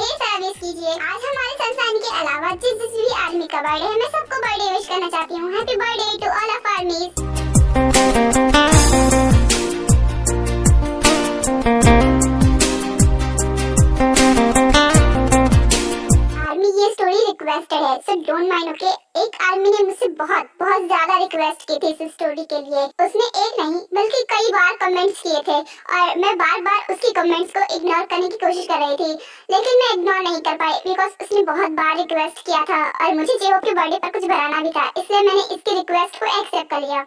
ढेर सारा विश कीजिए। आज हमारे संस्थान के अलावा जिस भी आर्मी का बर्थडे है, मैं सबको बर्थडे विश करना चाहती हूँ। Happy birthday to all of armies. Requested है, सो डोंट माइंड, ओके। एक आर्मी ने मुझसे बहुत ज्यादा रिक्वेस्ट की थी इस स्टोरी के लिए। उसने एक नहीं बल्कि कई बार कमेंट्स किए थे और मैं बार उसकी कमेंट्स को इग्नोर करने की कोशिश कर रही थी, लेकिन मैं इग्नोर नहीं कर पाई बिकॉज उसने बहुत बार रिक्वेस्ट किया था और मुझे जेहोप के बर्थडे पर कुछ बनाना भी था, इसलिए मैंने इसकी रिक्वेस्ट को एक्सेप्ट कर लिया।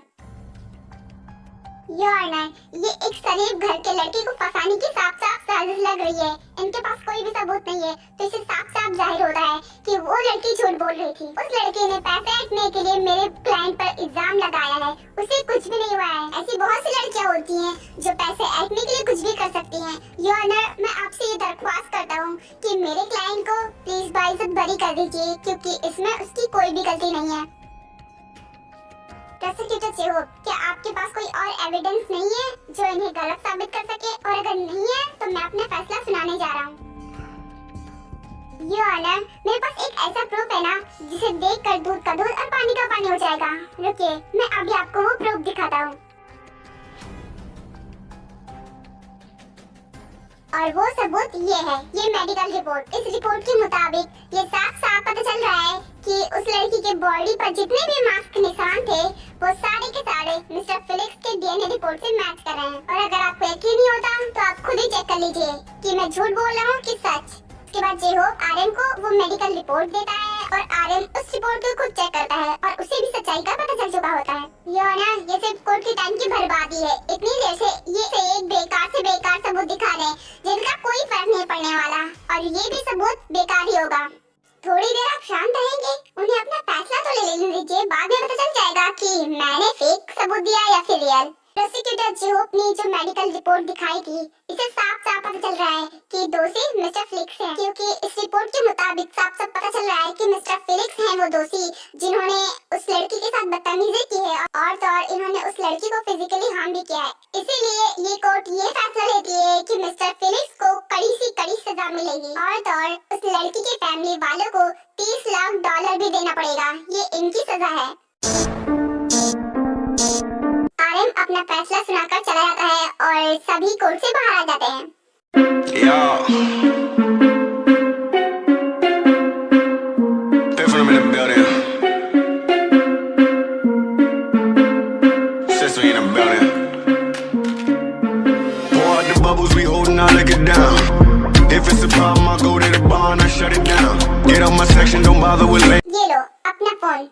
योर ऑनर, ये एक शरीफ घर के लड़के को फंसाने की साफ साजिश लग रही है। इनके पास कोई भी सबूत नहीं है, तो इसे साफ जाहिर होता है कि वो लड़की झूठ बोल रही थी। उस लड़के ने पैसे ऐंठने के लिए मेरे क्लाइंट पर इल्जाम लगाया है, उसे कुछ भी नहीं हुआ है। ऐसी बहुत सी लड़कियां होती हैं जो पैसे ऐंठने के लिए कुछ भी कर सकती हैं। योर ऑनर, मैं आपसे ये दरख्वास्त करता हूँ कि मेरे क्लाइंट को प्लीज बाइज्जत बरी कर दीजिए, क्योंकि इसमें उसकी कोई भी गलती नहीं है। प्रोसिक्यूटर जेहोप, क्या आपके पास कोई और एविडेंस नहीं है जो इन्हें गलत साबित कर सके? और अगर नहीं है तो मैं अपना फैसला सुनाने जा रहा हूँ। योर ऑनर, मेरे पास एक ऐसा प्रूफ है ना जिसे देखकर दूध का दूध और पानी का पानी हो जाएगा। रुकिए, मैं अभी आपको वो प्रूफ दिखाता हूँ। और वो सबूत ये है, ये मेडिकल रिपोर्ट। इस रिपोर्ट के मुताबिक ये साफ पता चल रहा है कि उस लड़की के बॉडी पर जितने भी मार्क्स के निशान थे वो सारे के सारे मिस्टर फिलिक्स के डीएनए रिपोर्ट से मैच कर रहे हैं। और अगर आपको यकीन नहीं होता तो आप खुद ही चेक कर लीजिए कि मैं झूठ बोल रहा हूँ कि सच। उसके बाद जेहोप आरएम को वो मेडिकल रिपोर्ट देता है और आरएम उस रिपोर्ट को खुद चेक करता है और उसे भी सच्चाई का पता चल चुका होता है। ये सिर्फ कोर्ट के टाइम की बर्बादी है। इतनी देर से ये एक बेकार से बेकार सबूत दिखा रहे हैं जिनका कोई फर्क नहीं पड़ने वाला, और ये भी सबूत बेकार ही होगा। थोड़ी देर आप शांत रहेंगे? उन्हें अपना फैसला तो ले लेने दीजिए, बाद में पता चल जाएगा कि मैंने फेक सबूत दिया या फिर रियल। प्रोसिक्यूटर जेहोप ने जो मेडिकल रिपोर्ट दिखाई थी, इसे साफ पता चल रहा है कि दोषी मिस्टर फिलिक्स है, क्योंकि इस रिपोर्ट के मुताबिक साफ पता चल रहा है कि मिस्टर फिलिक्स हैं वो दोषी जिन्होंने उस लड़की के साथ बदतमीजी की है और तो और इन्होंने उस लड़की को फिजिकली हार्म भी किया है। इसीलिए ये कोर्ट ये फैसला लेती है कि मिस्टर फिलिक्स को कड़ी से कड़ी सजा मिलेगी और तो और उस लड़की के फैमिली वालों को $30 लाख भी देना पड़ेगा। ये इनकी सजा है। आरएम अपना फैसला सुनाकर चला जाता है और सभी कोर्ट से बाहर आ जाते हैं। ये लो अपना फोन।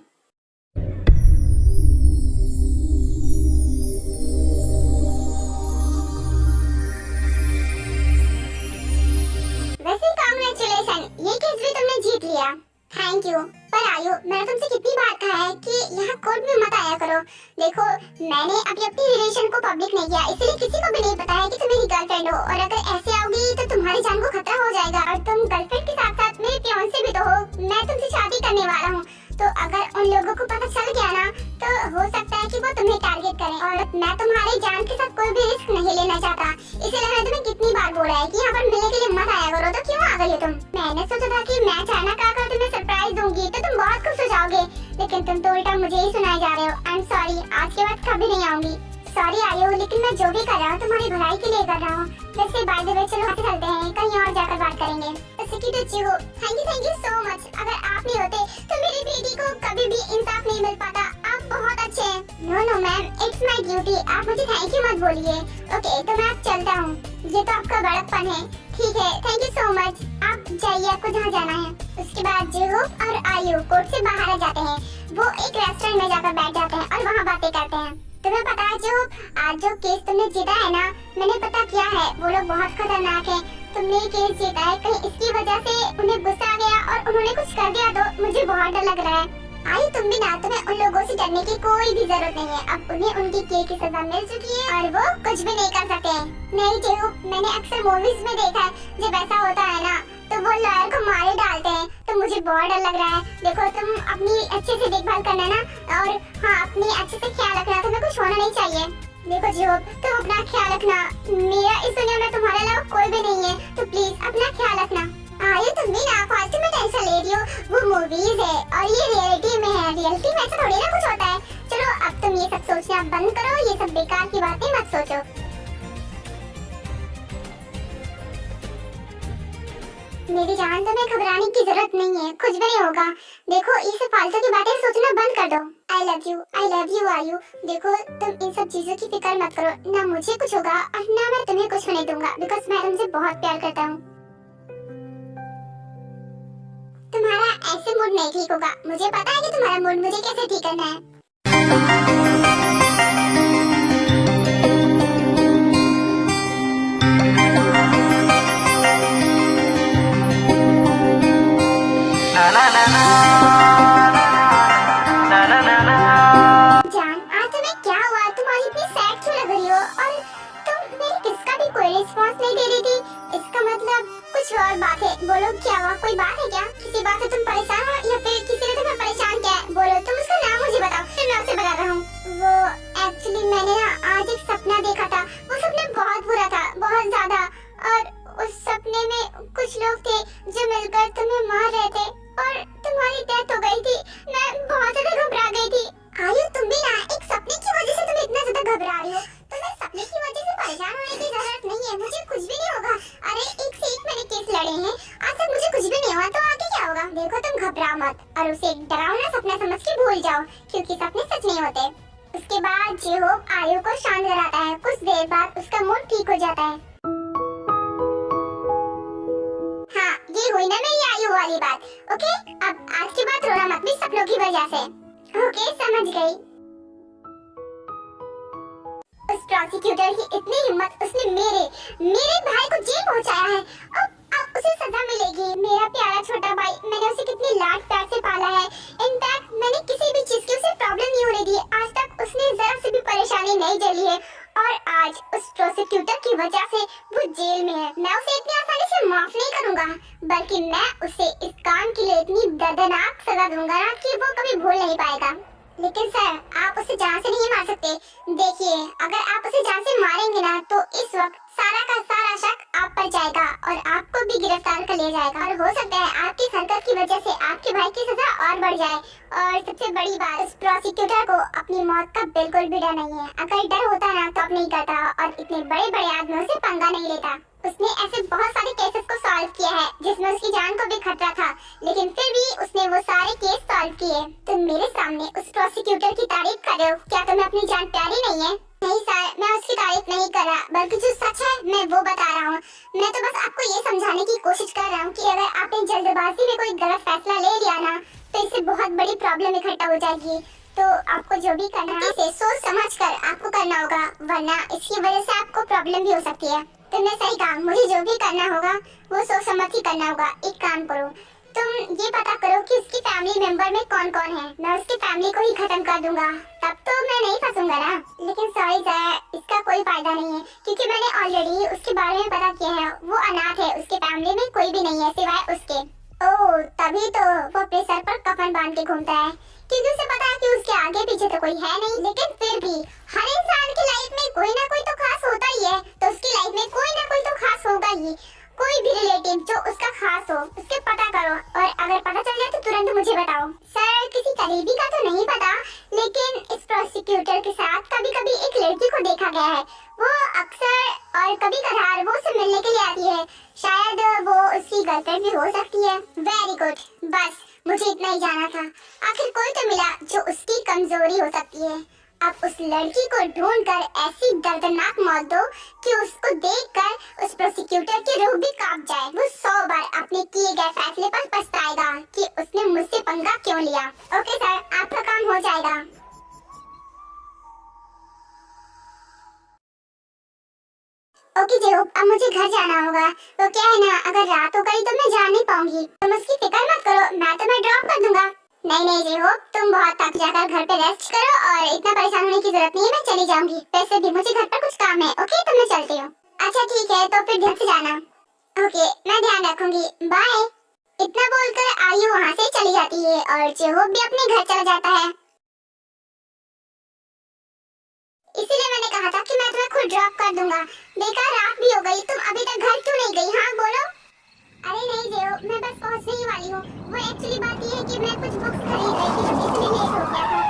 ये केस भी तुमने जीत लिया, थैंक यू। पर आयु, मैंने तुमसे कितनी बार कहा है कि यहाँ कोर्ट में मत आया करो। देखो, मैंने अभी अपनी रिलेशन को पब्लिक नहीं किया, इसलिए किसी को भी नहीं पता है कि तुम मेरी गर्लफ्रेंड हो, और अगर ऐसे आओगी तो तुम्हारी जान को खतरा हो जाएगा। और तुम गर्लफ्रेंड के साथ साथ मेरे फियांसे भी तो हो, मैं तुमसे शादी करने वाला हूँ। तो अगर उन लोगों को पता चल गया ना तो हो सकता है कि वो तुम्हें टारगेट करें, और मैं तुम्हारी जान के साथ कोई भी रिस्क नहीं लेना चाहता। इसीलिए मैंने तुम्हें कितनी बार बोला है कि यहाँ पर मिलने के लिए मत आया करो, तो क्यों आ गई हो तुम? मैंने सोचा था कि मैं अचानक आकर तुम्हें सरप्राइज दूंगी तो तुम बहुत खुश हो जाओगे, लेकिन तुम तो उल्टा मुझे ही सुनाए जा रहे हो। आई एम सॉरी, आज के बाद कभी नहीं आऊंगी। सॉरी आयु, लेकिन मैं जो भी कर रहा हूँ तुम्हारी भलाई के लिए कर रहा हूँ। वैसे बाय द वे, चलो आगे चलते हैं, कहीं और जाकर बात करेंगे। Thank you so much. अगर आप नहीं होते तो मेरी बेटी को कभी भी इंसाफ नहीं मिल पाता। आप बहुत अच्छे हैं। No ma'am, it's my duty. आप मुझे थैंक यू मत बोलिए। ओके, तो मैं अब चलता हूँ। ये तो आपका बड़प्पन है। ठीक है, थैंक यू सो मच। आप जाइए, आपको जहाँ जाना है। उसके बाद जेहोप और आयु कोर्ट से बाहर आ जाते हैं। वो एक रेस्टोरेंट में जाकर बैठ जाते हैं और वहाँ बातें करते हैं। तुम्हें पता है जेहोप, आज जो केस तुमने जीता है ना, मैंने पता किया है, वो लोग बहुत खतरनाक हैं। तुमने केस जीता है, कहीं इसकी वजह से उन्हें गुस्सा आ गया और उन्होंने कुछ कर दिया तो मुझे बहुत डर लग रहा है। आई तुम भी ना, तुम्हें उन लोगों से डरने की कोई भी जरूरत नहीं है। अब उन्हें उनकी केस की सजा मिल चुकी है और वो कुछ भी नहीं कर सकते। नहीं जेहोप, मैंने अक्सर मूवीज में देखा है, जब ऐसा होता है ना तो वो लॉयर को मारे डालते हैं, तो मुझे बहुत डर लग रहा है। देखो, तुम अपनी अच्छे से देखभाल करना ना, और हाँ, अपनी अच्छे से ख्याल रखना, तुम्हें कुछ होना नहीं चाहिए। देखो जेहोप, तुम अपना ख्याल रखना। मेरा इस दुनिया में तुम्हारे अलावा कोई भी नहीं है, तो प्लीज अपना ख्याल रखना। आयु, तुम भी ना फालतू में टेंशन ले रही हो, वो मूवीज है और ये रियलिटी में है, रियलिटी में ऐसा थोड़ी ना कुछ होता है। चलो अब तुम ये सब सोचना बंद करो, ये सब बेकार की बातें मत सोचो। मेरी जान, तुम्हें घबराने की जरूरत नहीं है, कुछ भी नहीं होगा। देखो ये सब फालतू की बातें सोचना बंद कर दो। आई लव यू आयु। देखो तुम इन सब चीजों की फिक्र मत करो, ना मुझे कुछ होगा और ना मैं तुम्हें कुछ होने दूंगा, बिकॉज मैं तुमसे बहुत प्यार करता हूँ। तुम्हारा ऐसे मूड नहीं ठीक होगा, मुझे पता है कि तुम्हारा मूड मुझे कैसे ठीक करना है। जान, आज तुम्हें क्या हुआ? तुम आज इतनी सैड क्यों लग रही हो? और तुम मेरी किसका भी कोई रिस्पांस नहीं दे रही थी। इसका मतलब कुछ और बात है। बोलो क्या हुआ? कोई बात है क्या? किसी बात से तुम परेशान हो या फिर किसी ने तुम्हें परेशान किया है? बोलो, तुम उसका नाम मुझे बताओ, फिर मैं उसे बता रहा हूँ। वो एक्चुअली मैंने ना आज एक सपना देखा था। वो सपना बहुत बुरा था, बहुत ज्यादा। और उस सपने में कुछ लोग थे जो मिलकर तुम्हें मार रहे थे और तुम्हारी डेथ हो गई थी। मैं बहुत ज्यादा घबरा गई थी। आयु, तुम भी ना एक सपने की वजह से तुम इतना ज्यादा घबरा रही हो। तुम्हें सपने की वजह से परेशान होने की जरूरत नहीं है, मुझे कुछ भी नहीं होगा। अरे एक से एक मैंने केस लड़े हैं, आज तक मुझे कुछ भी नहीं हुआ, तो आगे क्या होगा? देखो तुम घबरा मत और उसे एक डरावना सपना समझ के भूल जाओ, क्योंकि सपने सच नहीं होते। उसके बाद जेहोब आयु को शांत कराता है। कुछ देर बाद उसका मूड ठीक हो जाता है। हाँ, ये हुई ना मेरी आयु वाली बात। ओके, अब आज के बाद रोना मत भी सपनों की वजह से। ओके, समझ गई। उस प्रोसिक्यूटर की इतनी हिम्मत, उसने मेरे भाई को जेल पहुंचाया है। अब उसे सजा मिलेगी। मेरा प्यारा छोटा भाई, मैंने उसे कितनी लाड प्यार से पाला है। इनफैक्ट मैंने किसी भी चीज की उसे प्रॉब्लम नहीं होने दी। आज तक उसने जरा से भी परेशानी नहीं झेली है और आज उस प्रोसिक्यूटर की वजह से वो जेल में है। मैं उसे इतनी आसानी से माफ नहीं करूंगा, बल्कि मैं उसे इस काम के लिए इतनी दर्दनाक सजा दूंगा ना कि वो कभी भूल नहीं पाएगा। लेकिन सर, आप उसे जान से नहीं मार सकते। देखिए, अगर आप उसे जान से मारेंगे ना तो इस वक्त सारा का सारा शक आप पर जाएगा और आपको भी गिरफ्तार कर लिया जाएगा। और हो सकता है आपकी हरकत की वजह से आपके भाई की सजा और बढ़ जाए। और सबसे बड़ी बात, इस प्रोसिक्यूटर को अपनी मौत का बिल्कुल भी डर नहीं है। अगर डर होता ना तो अब नहीं करता और इतने बड़े बड़े आदमियों से पंगा नहीं लेता। उसने ऐसे बहुत सारे केसेस को सॉल्व किया है जिसमें उसकी जान को भी खतरा था, लेकिन फिर भी उसने वो सारे केस सॉल्व किए। तुम मेरे सामने उस प्रोसिक्यूटर की तारीफ कर रहे हो, क्या तुम्हें अपनी जान प्यारी नहीं है? नहीं सर, मैं उसकी तारीफ नहीं कर रहा, बल्कि जो सच है मैं वो बता रहा हूँ। मैं तो बस आपको ये समझाने की कोशिश कर रहा हूँ कि अगर आपने जल्दबाजी में कोई गलत फैसला ले लिया ना तो इससे बहुत बड़ी प्रॉब्लम इकट्ठा हो जाएगी। तो आपको जो भी करना है इसे सोच समझ कर आपको करना होगा, वरना इसकी वजह से आपको प्रॉब्लम भी हो सकती है। तुमने सही कहा, मुझे जो भी करना होगा वो सोच समझ ही करना होगा। एक काम करो, तुम ये पता करो कि उसकी फैमिली मेंबर में कौन कौन है। मैं उसकी फैमिली को ही खत्म कर दूंगा, तब तो मैं नहीं फंसूंगा ना। लेकिन सॉरी सर, इसका कोई फायदा नहीं है, क्योंकि मैंने ऑलरेडी उसके बारे में पता किया है। वो अनाथ है, उसके फैमिली में कोई भी नहीं है सिवाय उसके। ओह, तभी तो वो अपने सर पर कफन बांध के घूमता है, क्योंकि उसे पता है कि उसके आगे पीछे तो कोई है नहीं। लेकिन फिर भी हर इंसान की लाइफ में कोई ना कोई तो खास होता ही है, तो उसकी लाइफ में कोई ना कोई तो खास होगा ही। कोई भी रिलेटिव जो उसका खास हो, उसके पता करो, और अगर पता चल जाए तो तुरंत मुझे बताओ। सर, किसी करीबी का तो नहीं पता, लेकिन इस प्रोसिक्यूटर के साथ कभी कभी एक लड़की को देखा गया है। वो अक्सर और कभी कभार वो उससे मिलने के लिए आती है। शायद वो उसकी गर्लफ्रेंड भी हो सकती है। वेरी गुड, बस मुझे इतना ही जाना था। आखिर कोई तो मिला जो उसकी कमजोरी हो सकती है। अब उस लड़की को ढूंढकर ऐसी दर्दनाक मौत दो कि उसको देखकर उस प्रोसिक्यूटर की रूह भी कांप जाए। वो 100 बार अपने किए गए फैसले पर पछताएगा कि उसने मुझसे पंगा क्यों लिया। ओके सर, आपका काम हो जाएगा। ओके जेहोब, अब मुझे घर जाना होगा। तो क्या है ना, अगर रात हो गई तो मैं जा नहीं पाऊंगी। तुम उसकी फिक्र मत करो, मैं तुम्हें ड्रॉप कर दूंगा। नहीं जेहोब, तुम बहुत थक जाकर घर पे रेस्ट करो और इतना परेशान होने की जरूरत नहीं है। मैं चली जाऊंगी, वैसे भी मुझे घर पर कुछ काम है। ओके, तो मैं चलती हूँ। अच्छा ठीक है, तो फिर ध्यान से जाना। ओके, मैं ध्यान रखूंगी, बाय। इतना बोलकर आयु वहाँ से चली जाती है और जेहोब भी अपने घर चला जाता है। इसीलिए मैंने कहा था कि मैं तुम्हें खुद ड्रॉप कर दूंगा। देखा, रात भी हो गई, तुम अभी तक घर क्यों नहीं गई? हाँ बोलो। अरे नहीं जेहोब, मैं बस हो? वो एक्चुअली बात ये है कि मैं कुछ बुक्स खरीद रही थी तो इसलिए लेट हो गया था।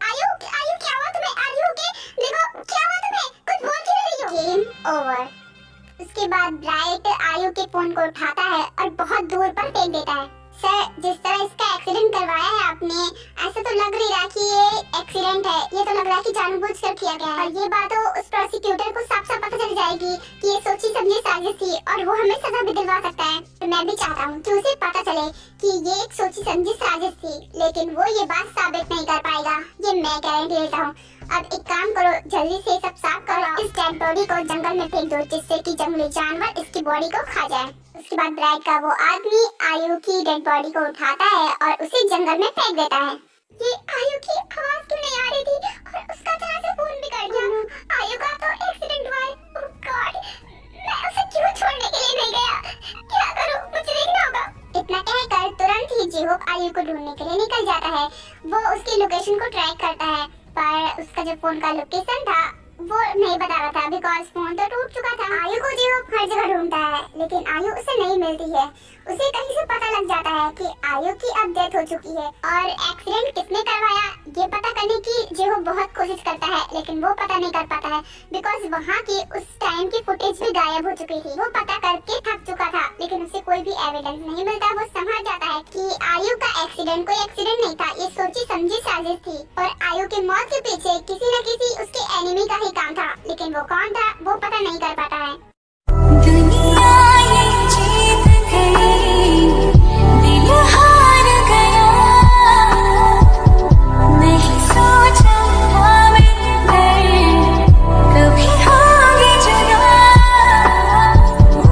आयु क्या हुआ तुम्हें? Are you okay? देखो क्या हुआ तुम्हें? कुछ बोल क्यों रही हो? Game over. उसके बाद ब्राइट आयु के फोन को उठाता है और बहुत दूर पर फेंक देता है। सर, जिस तरह इसका एक्सीडेंट करवाया है आपने, ऐसा तो लग नहीं रहा कि ये एक्सीडेंट है। ये तो लग रहा है कि जानबूझकर किया गया है। और ये बात तो उस प्रोसिक्यूटर को साफ साफ पता चल जाएगी कि ये सोची समझी साजिश थी और वो हमें सजा भी दिलवा सकता है। तो मैं भी चाहता हूँ कि उसे पता चले कि ये एक सोची समझी साजिश थी, लेकिन वो ये बात साबित नहीं कर पाएगा। ये मैं गारंटी देता हूँ। अब एक काम करो, जल्दी से सब साफ करो, इस डेड बॉडी को जंगल में फेंक दो जिससे कि जंगली जानवर इसकी बॉडी को खा जाए। उसके बाद ब्राइट का वो आदमी आयु की डेड बॉडी को उठाता है और उसे जंगल में फेंक देता है। ये आयु की आवाज क्यों नहीं आ रही थी और उसका जरा से फोन भी कर दिया। आयु का तो एक्सीडेंट हुआ है। ओह गॉड, मैं उसे क्यों छोड़ने के लिए नहीं गया? क्या करूं? मुझे देखना होगा। इतना कहकर तुरंत ही जी-होप आयु को ढूंढने के लिए निकल जाता है। वो उसकी लोकेशन को ट्रैक करता है, पर उसका जो फोन का लोकेशन था वो नहीं बता रहा था बिकॉज फोन तो टूट चुका था। आयु को जी-होप हर जगह ढूंढता है, लेकिन आयु उसे नहीं मिलती है। उसे कहीं से पता लग जाता है कि आयु की अब डेथ हो चुकी है और एक्सीडेंट किसने करवाया ये पता करने की जी-होप बहुत कोशिश करता है, लेकिन वो पता नहीं कर पाता है बिकॉज वहाँ की उस टाइम की फुटेज भी गायब हो चुकी थी। वो पता करके थक चुका था, लेकिन उसे कोई भी एविडेंस नहीं मिलता। वो समझ जाता है कि आयु का एक्सीडेंट कोई एक्सीडेंट नहीं था, ये सोची समझी साजिश थी और आयु की मौत के पीछे किसी न किसी उसके एनिमी का ही काम था, लेकिन वो कौन था वो पता नहीं कर पाता है। दुनिया ये जीत गई, दिल हार गया, नहीं सोचा था मैं कभी होंगे जुदा।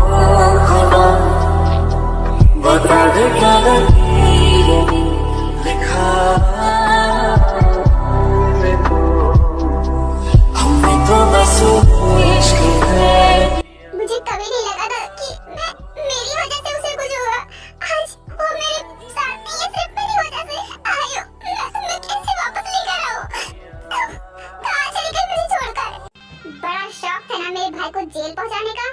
ओ खुदा, बता दे क्या लिखा हमें तो बस इश्क है। मुझे कभी नहीं लगा था कि मेरी वजह से उसे कुछ होगा। आज वो मेरे साथ नहीं है, सिर्फ मेरी वजह से। आयु, मैं कैसे वापस लेकर आऊं? कहाँ चली गई मुझे छोड़कर? बड़ा शौक था ना मेरे भाई को जेल पहुंचाने का,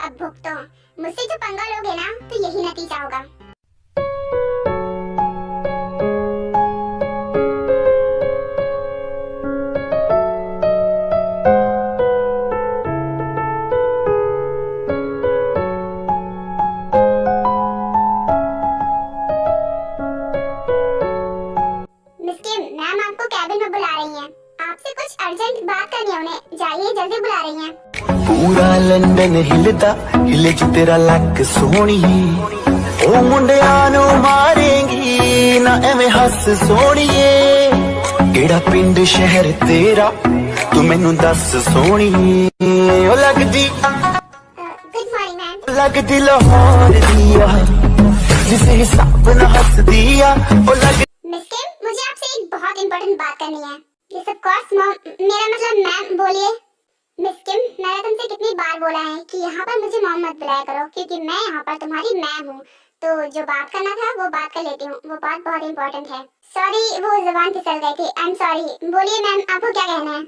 अब भुगतो। मुझसे जो पंगा लोगे ना तो यही नतीजा होगा। मैम आपको कैबिन में बुला रही हैं। आपसे कुछ अर्जेंट बात करनी है उन्हें, जाइए जल्दी बुला रही हैं। पूरा लंदन हिलदा हिले च तेरा लक सोहणीए ओ मुंडियां नू मारेंगी ना एवें हस सोहणीए केड़ा पिंड शहर तेरा तू मैनू दस सोहणीए ओ लगदी गुड मॉर्निंग मैम। लगदी लाहौर दिया जिसे हिसाब ना हस दिया ओ लग मिस किम, मुझे आपसे एक बहुत इंपॉर्टेंट बात करनी है। ये सब कोर्स मेरा मतलब मैम बोलिए। मिस किम, मैंने तुमसे कितनी बार बोला है कि यहाँ पर मुझे मॉम मत बुलाया करो, क्योंकि मैं यहाँ पर तुम्हारी मैम हूँ। तो जो बात करना था वो बात कर लेती हूँ, वो बात बहुत इंपॉर्टेंट है। सॉरी, वो जुबान फिसल गई थी, आई एम सॉरी। बोलिए मैम, आपको क्या कहना है?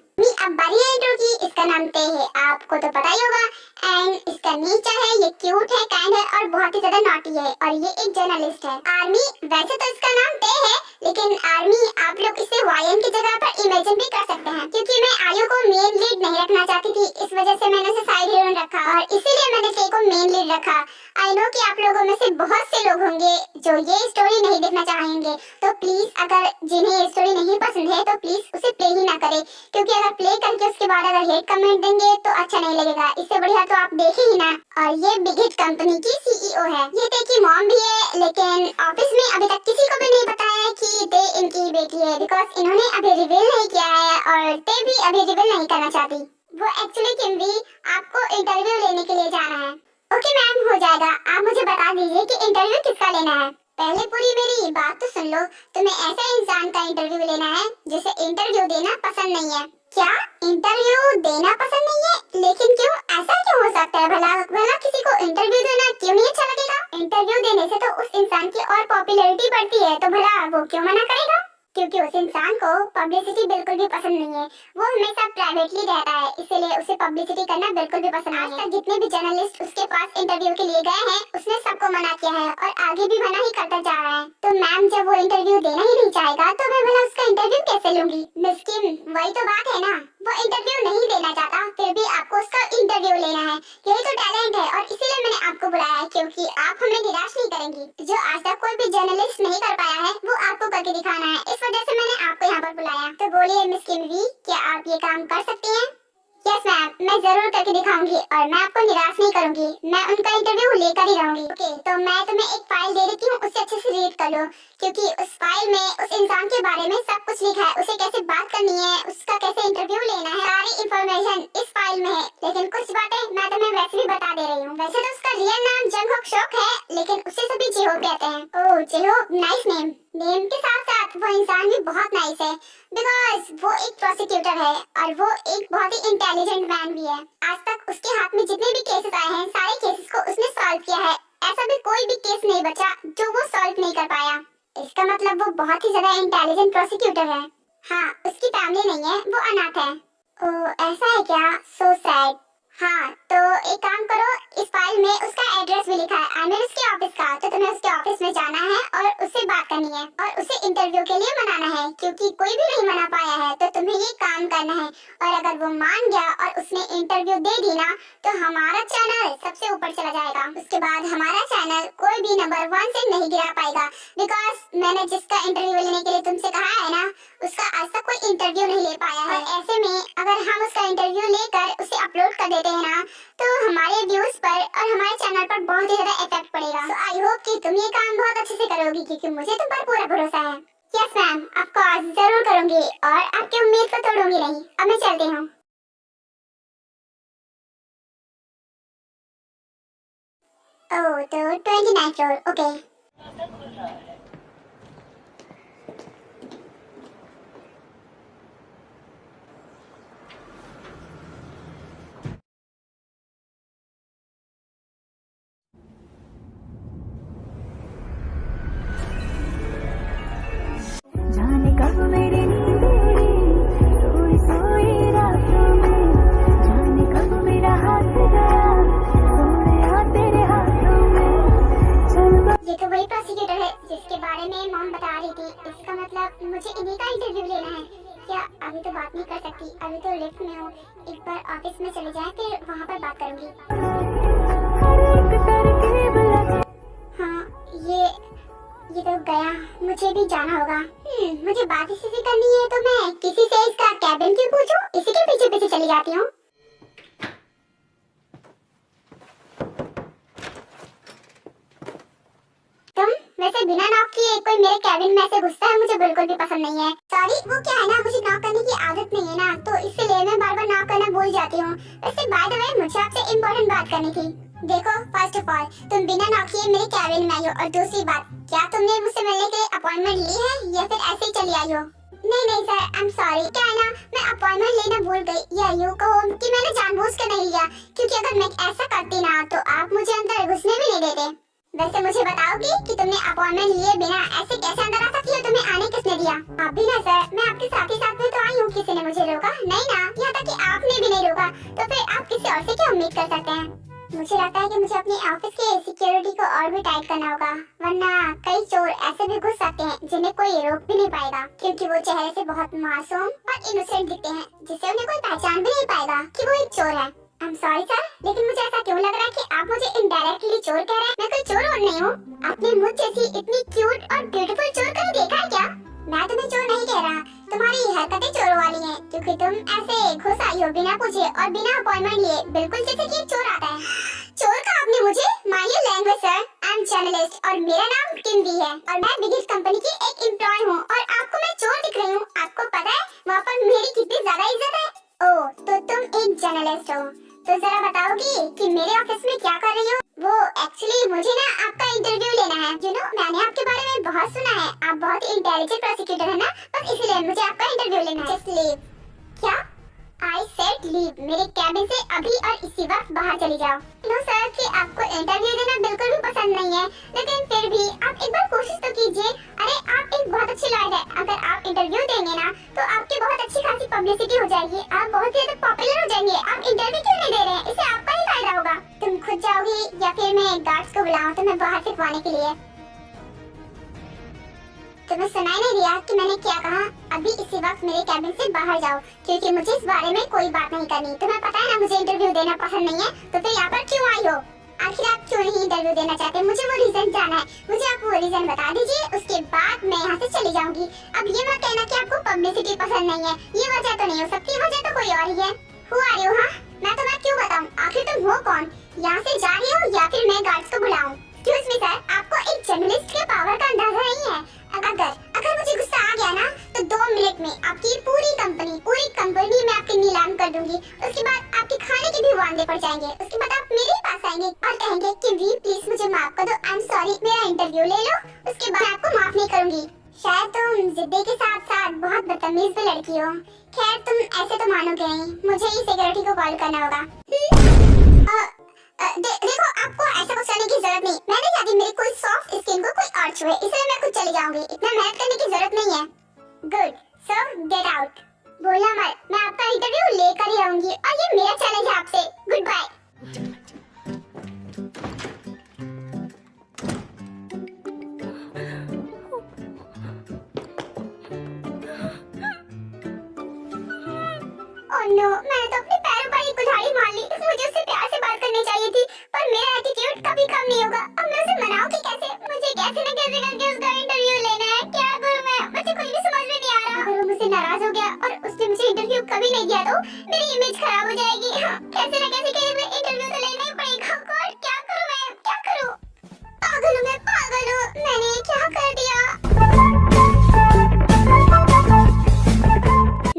अब बारी है इंट्रो की। इसका नाम ते है, आपको तो पता ही होगा। एंड इसका नेचर है, ये क्यूट है, काइंड है और बहुत ही ज्यादा नॉटी है, और ये एक जर्नलिस्ट है। आर्मी, वैसे तो इसका नाम ते है, लेकिन आर्मी आप लोग इसे वायन की जगह पर इमेजिन भी कर सकते हैं, क्योंकि मैं आयु को मेन लीड नहीं रखना चाहती थी, इस वजह से मैंने उसे साइड हीरोइन रखा और इसीलिए मैंने ते को मेन लीड रखा। आई नो कि आप लोगों में से बहुत से लोग होंगे जो ये स्टोरी नहीं देखना चाहेंगे, तो प्लीज अगर जिन्हें ये स्टोरी नहीं पसंद है तो प्लीज उसे प्ले ही ना करें, क्योंकि अगर प्ले करके उसके बाद अगर हेट कमेंट देंगे तो अच्छा नहीं लगेगा। इससे बढ़िया तो आप देखें ही ना। और ये बिग हिट कंपनी की सीईओ है। ये ते की मॉम भी है, लेकिन ऑफिस में अभी तक किसी को भी नहीं पता है कि ते इनकी बेटी है, बिकॉज इन्होंने अभी रिवील नहीं किया है और ते भी अभी रिवील नहीं करना चाहती। वो एक्चुअली किम्बी आपको इंटरव्यू लेने के लिए जा रहा है। ओके मैम, हो जाएगा। आप मुझे बता दीजिए कि इंटरव्यू किसका लेना है। पहले पूरी मेरी बात तो सुन लो। तुम्हें ऐसे इंसान का इंटरव्यू लेना है जिसे इंटरव्यू देना पसंद नहीं है, क्या इंटरव्यू देना पसंद नहीं है? लेकिन क्यों, ऐसा क्यों हो सकता है? भला भला किसी को इंटरव्यू देना क्यों नहीं अच्छा लगेगा? इंटरव्यू देने से तो उस इंसान की और पॉपुलैरिटी बढ़ती है, तो भला वो क्यों मना करेगा? क्योंकि उस इंसान को पब्लिसिटी बिल्कुल भी पसंद नहीं है, वो हमेशा प्राइवेटली रहता है, इसीलिए उसे पब्लिसिटी करना बिल्कुल भी पसंद नहीं है। आज तक जितने भी जर्नलिस्ट उसके पास इंटरव्यू के लिए गए हैं, उसने सबको मना किया है और आगे भी मना ही करता जा रहा है। तो मैम, जब वो इंटरव्यू देना ही नहीं चाहेगा तो मैं भला उसका इंटरव्यू कैसे लूंगी? मिस्किन, वही तो बात है ना, वो इंटरव्यू नहीं देना चाहता, फिर भी आपको उसका इंटरव्यू लेना है। यही तो टैलेंट है और इसीलिए मैंने आपको बुलाया है, क्योंकि आप हमें निराश नहीं करेंगी। जो आज तक कोई भी जर्नलिस्ट नहीं कर पाया है, वो आपको करके दिखाना है, इस वजह से मैंने आपको यहाँ पर बुलाया। तो बोलिए मिस किमवी, क्या आप ये काम कर सकती हैं? यस मैम, मैं जरूर करके दिखाऊंगी और मैं आपको निराश नहीं करूंगी, मैं उनका इंटरव्यू लेकर ही रहूंगी। ओके, तो मैं तुम्हें एक फाइल दे देती हूँ, उसे अच्छे से रीड कर लो, क्योंकि उस फाइल में उस इंसान के बारे में सब कुछ लिखा है, उसे कैसे बात करनी है, उसका कैसे इंटरव्यू लेना है, सारी इंफॉर्मेशन इस फाइल में है। लेकिन कुछ बातें मैं तुम्हें वैसे भी बता दे रही हूँ। वैसे तो उसका रियल नाम जंगहोक शोक है, लेकिन उसे सभी जेहोक कहते हैं। ओह जेहोक, नाइस नेम। नेम के साथ साथ वो इंसान भी बहुत नाइस है, बिकॉज वो एक प्रोसिक्यूटर है और वो एक बहुत ही इंटेलिजेंट मैन भी है। आज तक उसके हाथ में जितने भी केसेस आए हैं, सारे केसेस को उसने सॉल्व किया है। ऐसा भी कोई भी केस नहीं बचा जो वो सॉल्व नहीं कर पाया। इसका मतलब वो बहुत ही ज्यादा इंटेलिजेंट प्रोसिक्यूटर है। हाँ, उसकी फैमिली नहीं है, वो अनाथ है। ओह ऐसा है क्या? So sad. हाँ, तो एक काम करो, इस फाइल में उसका एड्रेस भी लिखा है, आई मीन उसके ऑफिस का। तो तुम्हें उसके ऑफिस में जाना है और उससे बात करनी है और उसे इंटरव्यू के लिए मनाना है, क्योंकि कोई भी नहीं मना पाया है। तो तुम्हें ये काम करना है और अगर वो मान गया और उसने इंटरव्यू दे दी ना, तो हमारा चैनल सबसे ऊपर चला जाएगा। उसके बाद हमारा चैनल कोई भी नंबर 1 से नहीं गिरा पाएगा, बिकॉज मैंने जिसका इंटरव्यू लेने के लिए तुमसे कहा है ना, उसका आज तक कोई इंटरव्यू नहीं ले पाया है। ऐसे में अगर हम उसका इंटरव्यू लेकर उसे अपलोड कर देते हैं ना, तो हमारे व्यूज पर और हमारे चैनल पर बहुत ही ज्यादा इफेक्ट पड़ेगा। तो आई होप कि तुम ये काम बहुत अच्छे से करोगी, क्योंकि मुझे तुम पर पूरा भरोसा है। यस मैम, ऑफ कोर्स जरूर करूंगी और आपकी उम्मीद को तोड़ूंगी नहीं। अब मैं चलती हूँ। ओह, तो 29 फ्लोर, ओके। जाने कब मेरी नींद उड़ी, सोई सोई रातों में, जाने कब मेरा हाथ गया, सोने तेरे हाथों में। ये तो वही प्रोसिक्यूटर है जिसके बारे में मॉम बता रही थी। इसका मतलब मुझे इन्हीं का इंटरव्यू लेना है। क्या अभी तो बात नहीं कर सकती, अभी तो लिफ्ट में हूँ। एक बार ऑफिस में चले जाए, फिर वहाँ पर बात करूँगी। हाँ, ये तो गया, मुझे भी जाना होगा। मुझे बात इसी से करनी है, तो मैं किसी से इसका कैबिन क्यों पूछूं? इसी के पीछे पीछे चली जाती हूँ। तुम वैसे बिना नॉक किए कोई मेरे कैबिन में ऐसे घुसता है, मुझे बिल्कुल भी पसंद नहीं है। सॉरी, वो क्या है ना, मुझे नॉक करने की आदत नहीं है ना, तो इसलिए मैं बार बार नॉक करना भूल जाती हूँ। वैसे बाय द वे, मुझे आपसे इम्पोर्टेंट बात करनी थी। देखो, फर्स्ट ऑफ ऑल तुम बिना नॉक किए मेरे कैबिन में आई हो, और दूसरी बात, क्या तुमने मुझसे मिलने के लिए अपॉइंटमेंट ली है या फिर ऐसे ही चली आई हो? नहीं सर, आई एम सॉरी। क्या है ना, मैं अपॉइंटमेंट लेना भूल गई, या यूं कहो कि मैंने जानबूझकर नहीं लिया, क्योंकि अगर मैं ऐसा करती ना तो आप मुझे अंदर घुसने भी नहीं देते। वैसे मुझे बताओगी कि तुमने अपॉइंटमेंट लिए बिना ऐसे कैसे अंदर आ सकती हो? तुम्हें आने किसने दिया? आप भी ना सर, मैं आपके साथ ही में तो आई हूँ, किसी ने मुझे रोका नहीं ना, यहाँ तक कि आपने भी नहीं रोका, तो फिर आप किसी और से क्या उम्मीद कर सकते हैं? मुझे लगता है कि मुझे अपनी ऑफिस की सिक्योरिटी को और भी टाइट करना होगा, वरना कई चोर ऐसे भी घुस सकते हैं जिन्हें कोई रोक भी नहीं पाएगा, क्योंकि वो चेहरे से बहुत मासूम और इनोसेंट दिखते हैं, जिससे उन्हें कोई पहचान भी नहीं पाएगा कि वो एक चोर है। आई एम सॉरी सर, लेकिन मुझे ऐसा क्यों लग रहा है कि आप मुझे इनडायरेक्टली चोर कह रहे हैं? मैं कोई चोर और नहीं हूँ। आपने मुझ जैसी इतनी क्यूट और ब्यूटीफुल चोर कहीं देखा है क्या? मैं तुम्हें चोर नहीं कह रहा, तुम्हारी हरकतें चोरों वाली हैं, क्योंकि तुम ऐसे घुस आई हो बिना पूछे और बिना अपॉइंटमेंट लिए, बिल्कुल जैसे कि एक चोर आता है। चोर का आपने मुझे? My language sir, I am journalist और मेरा नाम किमवी है और मैं बिगिस्ट कंपनी की एक एम्प्लॉय हूँ, और आपको मैं चोर दिख रही हूँ? आपको पता है वहाँ पर मेरी कितनी ज्यादा इज्जत है? ओह, तो तुम एक जर्नलिस्ट हो, तो जरा बताओगी कि मेरे ऑफिस में क्या कर रही हो? वो एक्चुअली मुझे ना आपका इंटरव्यू लेना है। यू नो, मैंने आपके बारे में बहुत सुना है, आप बहुत इंटेलिजेंट प्रोसिक्यूटर है ना, बस इसलिए मुझे आपका इंटरव्यू लेना है। Just leave. क्या आई सेड लीव, मेरे कैबिन से अभी और इसी वक्त बाहर चली जाओ। नो सर कि आपको इंटरव्यू देना बिल्कुल भी पसंद नहीं है, लेकिन फिर भी आप एक बार कोशिश तो कीजिए। अरे आप एक बहुत अच्छी लॉयर है, अगर आप इंटरव्यू देंगे ना तो आपकी बहुत अच्छी खासी पब्लिसिटी हो जाएगी, आप बहुत ही ज्यादा पॉपुलर हो जाएंगे। आप इंटरव्यू क्यों नहीं दे रहे हैं? इससे आपका ही फायदा होगा। तुम खुद जाओगी या फिर मैं गार्ड्स को बुलाऊं तुम्हें बाहर फिरवाने के लिए? तुम्हें सुनाई नहीं दिया कि मैंने क्या कहा? अभी इसी वक्त मेरे कैबिन से बाहर जाओ, क्योंकि मुझे इस बारे में कोई बात नहीं करनी। तुम्हें पता है ना मुझे इंटरव्यू देना पसंद नहीं है, तो फिर यहाँ पर क्यों आई हो? आखिर आप क्यों नहीं इंटरव्यू देना चाहते? मुझे वो रीजन जाना है, मुझे आप वो रीजन बता दीजिए, उसके बाद मैं यहाँ से चली जाऊंगी। अब ये मत कहना कि आपको पब्लिसिटी पसंद नहीं है, ये वजह तो नहीं हो सकती, वजह तो कोई और ही है। Who are you? हाँ, मैं तुम्हें क्यों बताऊँ? आखिर तुम हो कौन? यहाँ से जा रही हो या फिर मैं गार्ड्स को बुलाऊं? Excuse me सर, आपको एक जर्नलिस्ट के पावर का अंदाजा नहीं है। अगर मुझे गुस्सा आ गया ना तो 2 मिनट में आपकी पूरी कंपनी में आपकी नीलाम कर दूंगी। उसके बाद आपके खाने के भी वांदे पड़ जाएंगे। उसके बाद आप मेरे पास आएंगे और कहेंगे कि वी प्लीज मुझे माफ कर दो, आई एम सॉरी, मेरा इंटरव्यू ले लो। उसके बाद आपको माफ नहीं करूंगी। शायद तुम जिद्दी के साथ साथ बहुत बदतमीज भी लड़की हो। खैर तुम ऐसे तो मानोगे नहीं, मुझे ही सिक्योरिटी को कॉल करना होगा। देखो आपको ऐसा कुछ करने की जरूरत नहीं। मैं नहीं चाहती मेरी कोई सॉफ्ट स्किन को कोई और छुए, इसलिए मैं खुद चली जाऊंगी। इतना मेहनत करने की जरूरत नहीं है। गुड, सो गेट आउट। बोलना मत, मैं आपका इंटरव्यू लेकर ही आऊंगी और ये मेरा चैलेंज है आपसे। Good bye. ओह नो, मैंने तो अपने पैरों पर ही कुल्हाड़ी मार ली। मुझे उससे प्यार से बात करनी चाहिए थी, पर मेरा एटीट्यूड कभी कम नहीं होगा। अब मैं उसे मनाऊं कि कैसे? मुझे कैसे न कैसे करके उसका इंटरव्यू लेना है। क्या करूं मैं? मुझे कुछ भी समझ में नहीं आ रहा। अगर वो मुझसे नाराज हो गया और उसने मुझे इंटरव्यू कभी नहीं दिया तो मेरी इमेज खराब हो जाएगी। कैसे न कैसे करके मैं इंटरव्यू तो लेना ही पड़ेगा। गॉड, क्या करूं मैं? क्या करूं? पागल हूं मैं, पागल हूं। मैंने क्या कर दिया?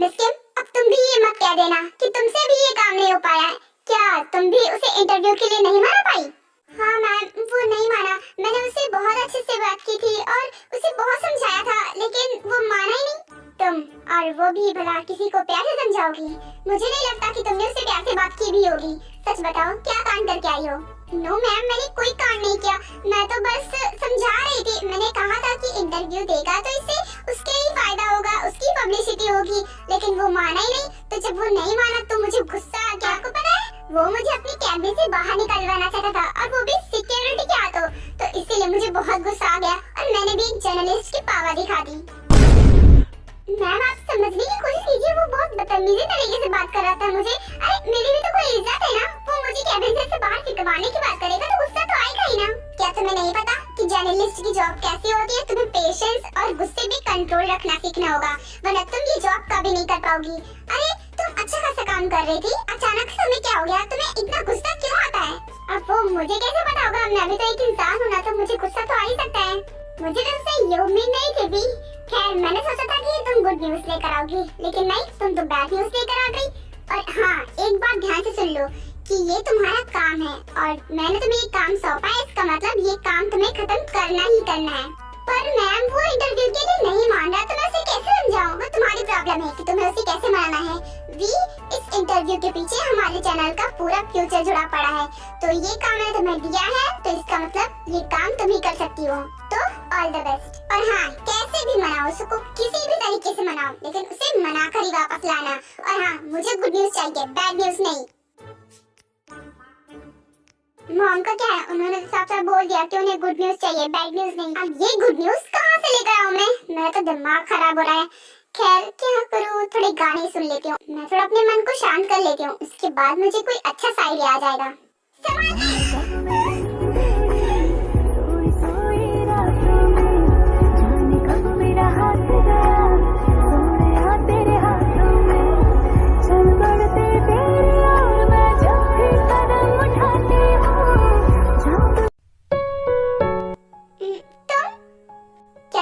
मिस किम, अब तुम भी ये मत कह देना कि तुमसे भी ये काम नहीं हो पाया है। क्या तुम भी उसे इंटरव्यू के लिए नहीं माना पाई? हाँ मैम, वो नहीं माना। मैंने उससे बहुत अच्छे से बात की थी और उसे बहुत समझाया था, लेकिन वो माना ही नहीं। तुम और वो भी भला किसी को प्यार से समझाओगी? मुझे नहीं लगता कि तुमने उससे प्यार से बात की भी होगी। सच बताओ, क्या कांड करके आई हो? नो मैम, मैंने कोई कांड नहीं किया। मैं तो बस समझा रही थी। मैंने कहा था कि इंटरव्यू देगा तो इससे उसके ही फायदा होगा, उसकी पब्लिसिटी होगी, लेकिन वो माना ही नहीं। तो जब वो नहीं माना तो मुझे गुस्सा आ गया। आपको पता है, वो मुझे अपनी कैबिन से बाहर निकलवाना चाहता था और वो भी सिक्योरिटी के हाथों। तो इसीलिए मुझे बहुत गुस्सा आ गया और मैंने भी एक जर्नलिस्ट की पावर दिखा दी। मैम आप समझने की कोशिश कीजिए, वो बहुत बदतमीजी तरीके से बात कर रहा था मुझे। अरे मेरी भी तो कोई इज्जत है ना। वो मुझे कैबिन से बाहर फिकवाने की बात करेगा तो गुस्सा तो आएगा ही ना। क्या तुम्हें नहीं पता कि जर्नलिस्ट की जॉब कैसी होती है? तुम्हें पेशेंस और गुस्से पे कंट्रोल रखना सीखना होगा, वरना तुम ये जॉब कभी नहीं कर पाओगी। अरे तुम अच्छा खासा काम कर रही थी, अचानक से तुम्हें क्या हो गया? तुम्हें इतना गुस्सा क्यों आता है? अब वो मुझे कैसे पता होगा? मैं भी तो एक इंसान हूँ ना, तो मुझे गुस्सा तो आ ही सकता है। मुझे तुमसे ये उम्मीद नहीं थी भी। खैर मैंने सोचा था कि तुम गुड न्यूज लेकर आओगी, लेकिन नहीं, तुम तो बैड न्यूज लेकर आ गई। और हाँ, एक बात ध्यान से सुन लो कि ये तुम्हारा काम है और मैंने तुम्हें ये काम सौंपा है, इसका मतलब ये काम तुम्हें खत्म करना ही करना है। पर मैम वो इंटरव्यू के लिए नहीं मान रहा, तो मैं उसे कैसे समझाऊं? वो तुम्हारी प्रॉब्लम है कि तुम्हें उसे कैसे मनाना है। इस इंटरव्यू के पीछे हमारे चैनल का पूरा फ्यूचर जुड़ा पड़ा है, तो ये काम मैंने तुम्हें दिया है, तो इसका मतलब ये काम तुम ही कर सकती हो। तो ऑल द बेस्ट। और हाँ, कैसे भी मनाओ उसको, किसी भी तरीके से मनाओ, लेकिन उसे मना कर ही वापस लाना। और हाँ, मुझे गुड न्यूज चाहिए, बैड न्यूज नहीं। मॉम का क्या है, उन्होंने साफ साफ बोल दिया कि उन्हें गुड न्यूज चाहिए, बैड न्यूज नहीं। अब ये गुड न्यूज कहाँ से लेकर आऊँ मैं? मेरा तो दिमाग खराब हो रहा है। खैर क्या करूँ, थोड़े गाने सुन लेती हूँ, मैं थोड़ा अपने मन को शांत कर लेती हूँ, उसके बाद मुझे कोई अच्छा सा आइडिया आ जाएगा।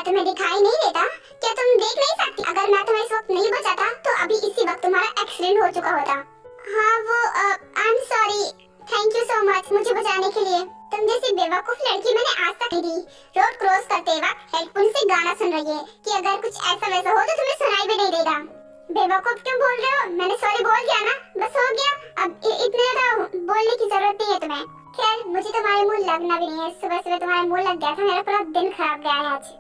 तुम्हें दिखाई नहीं देता? क्या तुम देख नहीं सकती? अगर मैं तुम्हें इस वक्त नहीं बचाता तो अभी इसी वक्त तुम्हारा एक्सीडेंट हो चुका होता। हाँ वो I am sorry, thank you so much मुझे बचाने के लिए। तुम जैसी बेवकूफ लड़की मैंने आज तक नहीं दी। रोड क्रॉस करते वक्त हेडफोन से गाना सुन रही है कि अगर कुछ ऐसा वैसा हो तो तुम्हें सुनाई भी नहीं देगा। बेवकूफ क्यों बोल रहे हो? मैंने सॉरी बोल दिया ना, बस हो गया। अब इतने ज्यादा बोलने की जरूरत नहीं है तुम्हें। खैर मुझे तुम्हारे मुंह लगना भी नहीं है, सुबह सुबह तुम्हारा मुंह लग गया था, मेरा पूरा दिन खराब गया है आज।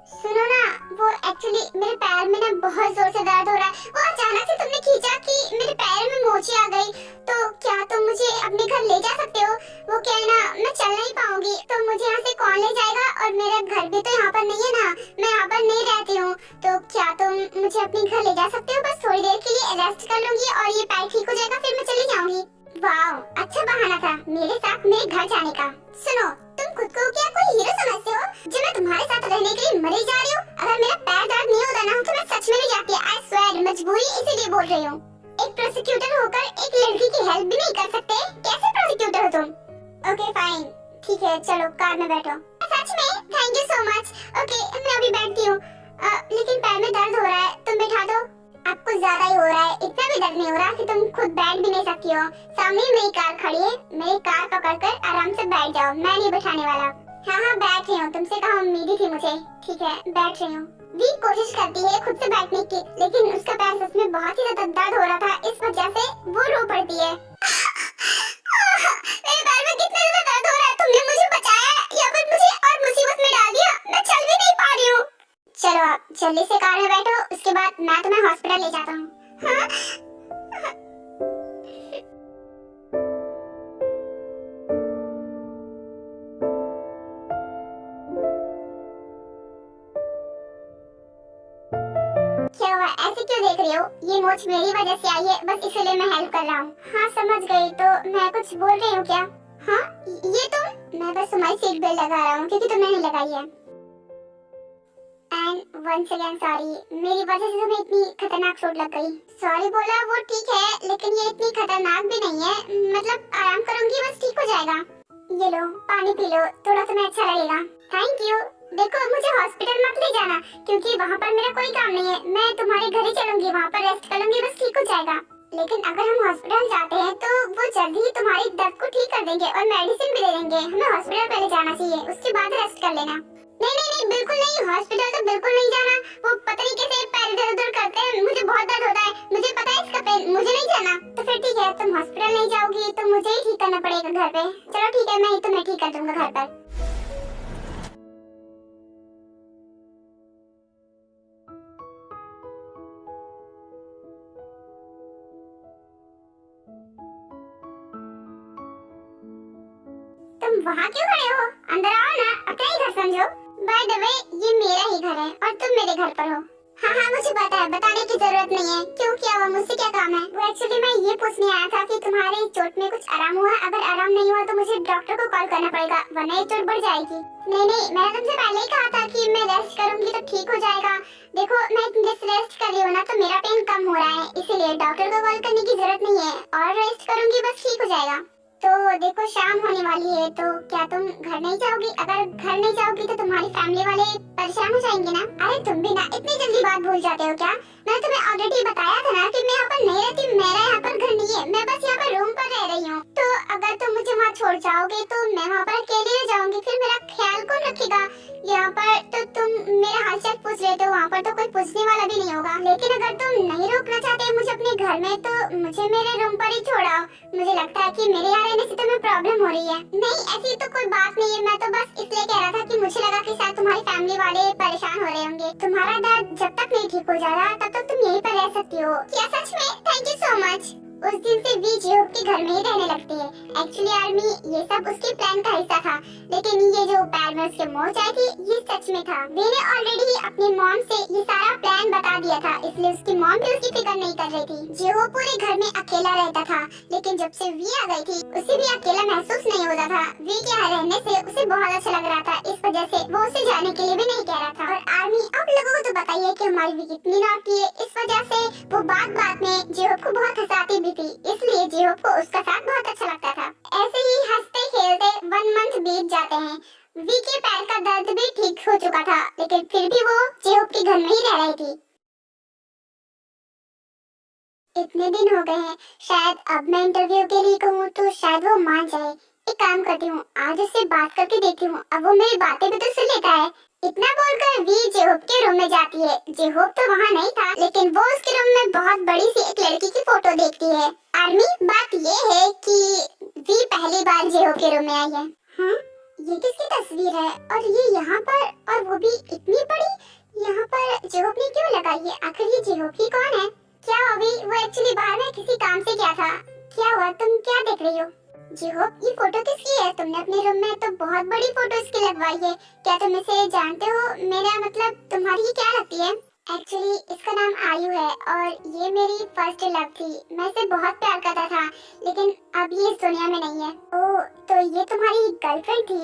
सुनो ना, वो एक्चुअली मेरे पैर में ना बहुत जोर से दर्द हो रहा है। वो अचानक से तुमने खींचा कि मेरे पैर में मोची आ गई, तो क्या तुम मुझे अपने घर ले जा सकते हो? वो क्या है ना, मैं चल नहीं पाऊंगी तो मुझे यहाँ से कौन ले जाएगा? और मेरा घर भी तो यहाँ पर नहीं है ना, मैं यहाँ पर नहीं रहती हूँ। तो क्या तुम मुझे अपने घर ले जा सकते हो? बस थोड़ी देर के लिए रेस्ट कर लूंगी और ये पैर ठीक हो जाएगा, फिर मैं चली जाऊंगी। वाह, अच्छा बहाना था मेरे साथ मेरे घर जाने का। सुनो, तुम खुद को क्या कोई हीरो समझते हो जो मैं तुम्हारे साथ रहने के लिए मरी जा रही हूँ? अगर मेरा पैर दर्द नहीं होता ना तो मैं सच में नहीं जाती। आई स्वेयर, मजबूरी इसीलिए बोल रही हूँ। एक प्रोसिक्यूटर होकर एक लड़की की हेल्प भी नहीं कर सकते? कैसे प्रोसिक्यूटर हो तुम? ओके फाइन, ठीक है, चलो कार में बैठो। सच में? Thank you so much. Okay, मैं अभी बैठती हूँ। लेकिन पैर में दर्द हो रहा है, तुम बैठा दो। आपको ज्यादा ही हो रहा है, इतना भी दर्द नहीं हो रहा कि तुम खुद बैठ भी नहीं सकती हो। सामने मेरी कार खड़ी है, मेरी कार पकड़कर आराम से बैठ जाओ, मैं नहीं बैठाने वाला। हाँ हाँ बैठ रही हूँ, तुमसे कहा उम्मीद ही थी मुझे। ठीक है, बैठ रही हूँ। वी कोशिश करती है खुद से बैठने की, लेकिन उसका पैर सच में बहुत ही ज्यादा दर्द हो रहा था, इस वजह से वो रो पड़ती है। मेरे पैर में कितना ज्यादा दर्द हो रहा है, तुमने मुझे बचाया या फिर मुझे और मुसीबत में डाल दिया? मैं चल भी नहीं पा रही हूँ। चलो आप जल्दी से कार में बैठो, उसके बाद मैं तुम्हें हॉस्पिटल ले जाता हूँ। हाँ? क्या हुआ, ऐसे क्यों देख रही हो? ये मोच मेरी वजह से आई है, बस इसीलिए मैं हेल्प कर रहा हूँ। हाँ समझ गई, तो मैं कुछ बोल रही हूँ क्या? हाँ ये तुम? मैं बस तुम्हारी सीट बेल्ट लगा रहा हूँ क्योंकि तुमने नहीं लगाई है। एंड वंस अगेन सॉरी, मेरी वजह से तुम्हें इतनी खतरनाक चोट लग गई। सॉरी बोला वो ठीक है, लेकिन ये इतनी खतरनाक भी नहीं है, मतलब आराम करूंगी बस ठीक हो जाएगा। ये लो पानी पी लो, थोड़ा तुम्हें अच्छा लगेगा। Thank you. देखो मुझे हॉस्पिटल मत ले जाना क्योंकि वहाँ पर मेरा कोई काम नहीं है, मैं तुम्हारे घर ही चलूंगी, वहाँ पर रेस्ट कर लूंगी, बस ठीक हो जाएगा। लेकिन अगर हम हॉस्पिटल जाते हैं तो वो जल्दी ही तुम्हारी दर्द को ठीक कर देंगे और मेडिसिन भी दे देंगे। हमें हॉस्पिटल पहले जाना चाहिए, उसके बाद रेस्ट कर लेना। नहीं नहीं नहीं, बिल्कुल नहीं, हॉस्पिटल तो बिल्कुल नहीं जाना। वो पता नहीं कैसे पैर इधर उधर करते हैं, मुझे बहुत दर्द होता है, मुझे पता है इसका पेन, मुझे नहीं जाना। तो फिर ठीक है, तुम हॉस्पिटल नहीं जाओगी तो मुझे ही ठीक करना पड़ेगा घर पे। चलो ठीक है, मैं ही तुम्हें ठीक कर दूंगा घर पर। तुम वहाँ क्यों खड़े हो? अंदर आओ ना, अपना ही घर समझो। बाय द वे ये मेरा ही घर है और तुम मेरे घर पर हो। हाँ हाँ मुझे पता है, बताने की जरूरत नहीं है। क्यों, क्या हुआ, मुझसे क्या काम है? वो एक्चुअली मैं ये पूछने आया था कि तुम्हारे इस चोट में कुछ आराम हुआ? अगर आराम नहीं हुआ तो मुझे डॉक्टर को कॉल करना पड़ेगा, वरना ये चोट बढ़ जाएगी। नहीं नहीं, मैंने तुमसे पहले ही कहा था कि मैं रेस्ट करूंगी तो ठीक हो जाएगा। देखो मैं इतनी देर रेस्ट कर रही हूँ ना तो मेरा पेन कम हो रहा है, इसीलिए डॉक्टर को कॉल करने की जरूरत नहीं है और रेस्ट करूंगी बस ठीक हो जाएगा। तो देखो शाम होने वाली है, तो क्या तुम घर नहीं जाओगी? अगर घर नहीं जाओगी तो तुम्हारी फैमिली वाले परेशान हो जाएंगे ना। अरे तुम भी ना इतनी जल्दी बात भूल जाते हो क्या? मैंने तुम्हें ऑलरेडी बताया था ना कि मैं यहाँ पर नहीं रहती, मेरा यहाँ पर घर नहीं है, मैं बस यहाँ पर रूम पर रह रही हूँ। तो अगर तुम मुझे वहाँ छोड़ जाओगे तो मैं वहाँ पर अकेले रह जाऊंगी, फिर मेरा ख्याल कौन रखेगा? यहाँ पर तो तुम मेरा हालचाल पूछ रहे थे, वहाँ पर तो कोई पूछने वाला भी नहीं होगा। लेकिन अगर तुम नहीं रोकना चाहते मुझे अपने घर में तो मुझे मेरे रूम पर ही छोड़ाओ। मुझे लगता है कि मेरे यहाँ रहने से तुम्हें प्रॉब्लम हो रही है। नहीं ऐसी तो कोई बात नहीं है, मैं तो बस इसलिए कह रहा था कि मुझे लगा कि शायद तुम्हारी फैमिली वाले परेशान हो रहे होंगे। तुम्हारा दर्द जब तक नहीं ठीक हो जा रहा तब तक तुम यहीं पर रह सकती हो। क्या सच में? Thank you so much. उस दिन से वी जियोब के घर में ही रहने लगती है। एक्चुअली आर्मी ये सब उसके प्लान का हिस्सा था, लेकिन ये जो पैर में उसके मोच आई थी ये सच में था। वी ने ऑलरेडी अपनी मॉम से ये सारा प्लान बता दिया था, इसलिए उसकी मॉम भी उसकी फिक्र नहीं कर रही थी। जियोब पूरे घर में अकेला रहता था, लेकिन जब से वी आ गई थी उसे भी अकेला महसूस नहीं होता था। वी के यहाँ रहने से उसे बहुत अच्छा लग रहा था, इस वजह से वो उसे जाने के लिए भी नहीं कह रहा था। और आर्मी आप लोगों को तो बताइए कि हमारी वी कितनी नॉटी है, इस वजह से वो बात बात में जियोब को बहुत हंसाती भी थी, इसलिए जियोब को उसका साथ बहुत अच्छा लगता था। ऐसे ही हंसते खेलते 1 मंथ बीत जाते हैं। वी के पैर का दर्द भी ठीक हो चुका था, लेकिन फिर भी वो जियोब के घर में ही रह रही थी। इतने दिन हो गए हैं, शायद अब मैं इंटरव्यू के लिए कहूँ तो शायद वो मान जाए। एक काम करती हूँ, आज उससे बात करके देखती हूँ, अब वो मेरी बातें भी तो सुन लेता है। इतना बोलकर वी जेहोप के रूम में जाती है। जेहोप तो वहाँ नहीं था, लेकिन वो उसके रूम में बहुत बड़ी सी एक लड़की की फोटो देखती है। आर्मी, बात ये है कि वी पहली बार जेहोप के रूम में आई है। ये किसकी तस्वीर है और ये यहाँ पर, और वो भी इतनी बड़ी, यहाँ पर जेहोप ने क्यों लगाई है? आखिर ये जेहोप ही कौन है? क्या अभी वो एक्चुअली बाहर में किसी काम से गया था? क्या हुआ, तुम क्या देख रही हो? जेहोप, ये फोटो किसकी है? तुमने अपने रूम में तो बहुत बड़ी फोटो इसकी लगवाई है। क्या तुम इसे जानते हो? मेरा मतलब तुम्हारी ये क्या लगती है? एक्चुअली इसका नाम आयु है और ये मेरी फर्स्ट लव थी। मैं इसे बहुत प्यार करता था, लेकिन अब ये इस दुनिया में नहीं है। ओह, तो ये तुम्हारी गर्लफ्रेंड थी?